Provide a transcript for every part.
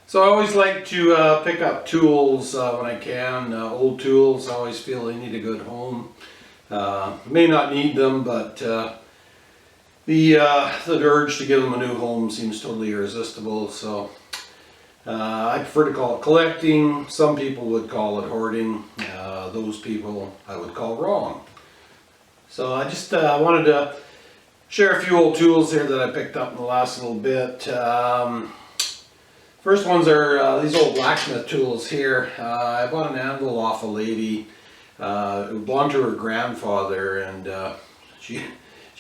So I always like to pick up tools when I can. Old tools, I always feel they need a good home. May not need them, but the urge to give them a new home seems totally irresistible. So I prefer to call it collecting. Some people would call it hoarding. Those people I would call wrong. So I just wanted to share a few old tools here that I picked up in the last little bit. First ones are these old blacksmith tools here. I bought an anvil off a lady. It belonged to her grandfather, and she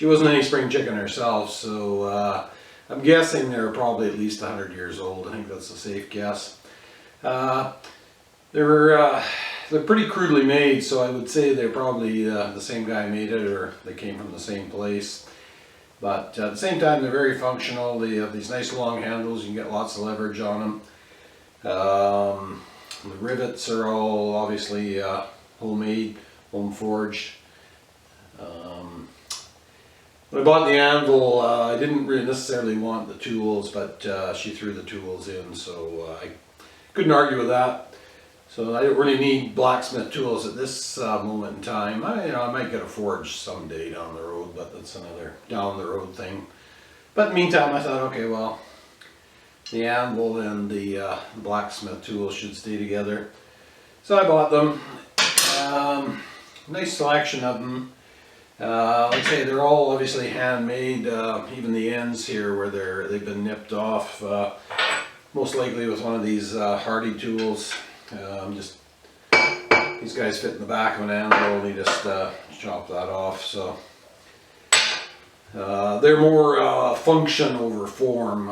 wasn't any spring chicken herself, so I'm guessing they're probably at least 100 years old. I think that's a safe guess. They're pretty crudely made, so I would say they're probably the same guy made it, or they came from the same place. But at the same time, they're very functional. They have these nice long handles. You can get lots of leverage on them. The rivets are all obviously homemade, home forged. When I bought the anvil, I didn't really necessarily want the tools, but she threw the tools in, so I couldn't argue with that. So I don't really need blacksmith tools at this moment in time. I might get a forge someday down the road, but that's another down the road thing. But in the meantime, I thought, okay, well, the anvil and the blacksmith tools should stay together. So I bought them. Nice selection of them. Like I say, they're all obviously handmade. Even the ends here where they've been nipped off, most likely with one of these Hardy tools. Just these guys fit in the back of an anvil, and he just chopped that off. So they're more function over form.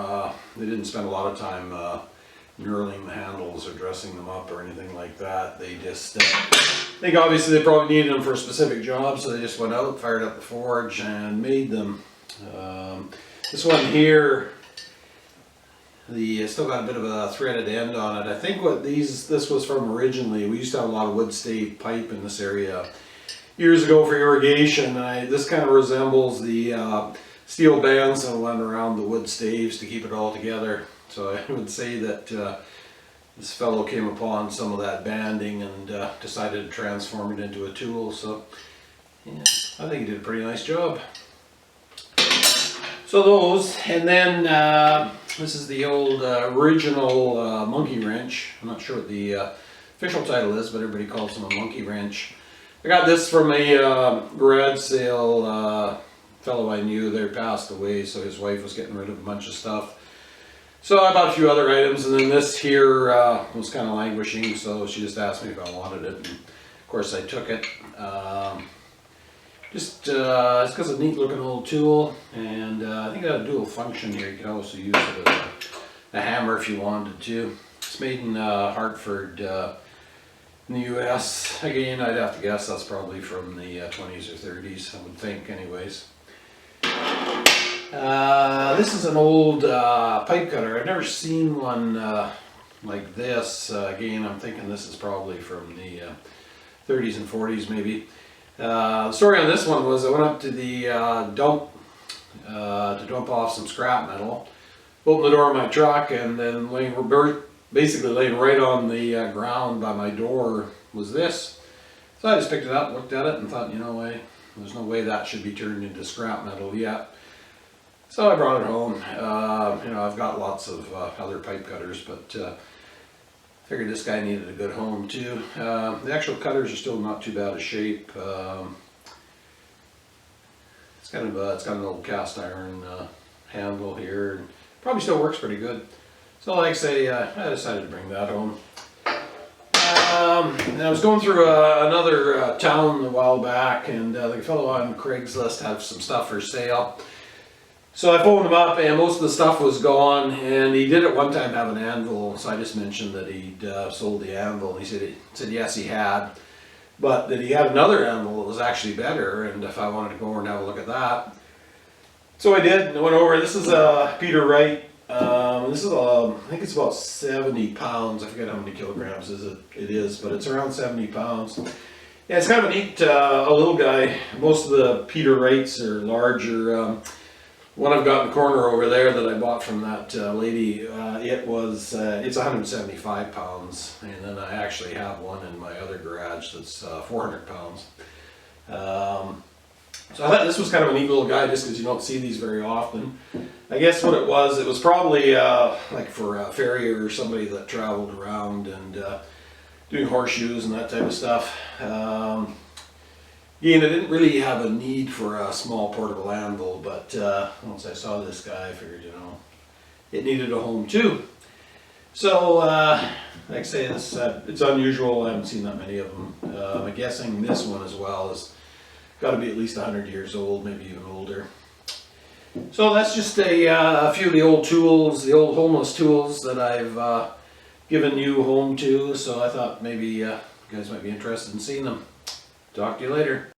They didn't spend a lot of time knurling the handles or dressing them up or anything like that. They just I think obviously they probably needed them for a specific job, so they just went out, fired up the forge, and made them. This one here, it's still got a bit of a threaded end on it. I think what this was from originally, we used to have a lot of wood stave pipe in this area years ago for irrigation. This kind of resembles the steel bands that went around the wood staves to keep it all together. So I would say that this fellow came upon some of that banding and decided to transform it into a tool. So yeah, I think he did a pretty nice job. So those, and then this is the old original monkey wrench. I'm not sure what the official title is, but everybody calls them a monkey wrench. I got this from a garage sale. Fellow I knew, they passed away, so his wife was getting rid of a bunch of stuff. So I bought a few other items, and then this here was kind of languishing, so she just asked me if I wanted it, and of course I took it. It's because it's a neat looking old tool, and I think it had a dual function here. You can also use it as a hammer if you wanted to. It's made in Hartford in the US. Again, I'd have to guess that's probably from the 20s or 30s, I would think anyways. This is an old pipe cutter. I've never seen one like this. Again, I'm thinking this is probably from the 30s and 40s maybe. The story on this one was I went up to the dump to dump off some scrap metal, opened the door of my truck, and then basically laying right on the ground by my door was this. So I just picked it up, looked at it, and thought, there's no way that should be turned into scrap metal yet. So I brought it home. I've got lots of other pipe cutters, but figured this guy needed a good home too. The actual cutters are still not too bad a shape. It's got an old cast iron handle here, and probably still works pretty good. So like I say, I decided to bring that home. And I was going through another town a while back, and the fellow on Craigslist had some stuff for sale. So I phoned him up, and most of the stuff was gone, and he did at one time have an anvil, so I just mentioned that he'd sold the anvil. He said yes, he had, but that he had another anvil that was actually better, and if I wanted to go over and have a look at that. So I did, and I went over. This is Peter Wright. This is I think it's about 70 pounds. I forget how many kilograms it is, but it's around 70 pounds. Yeah, it's kind of a neat, a little guy. Most of the Peter Wrights are larger. one I've got in the corner over there that I bought from that lady, it's 175 pounds, and then I actually have one in my other garage that's 400 pounds. So I thought this was kind of a neat little guy just because you don't see these very often. I guess what it was probably like for a farrier or somebody that traveled around and doing horseshoes and that type of stuff. Again, I didn't really have a need for a small portable anvil, but once I saw this guy, I figured, it needed a home too. So, like I say, this it's unusual. I haven't seen that many of them. I'm guessing this one as well has got to be at least 100 years old, maybe even older. So that's just a few of the old tools, the old homeless tools that I've given new home to. So I thought maybe you guys might be interested in seeing them. Talk to you later.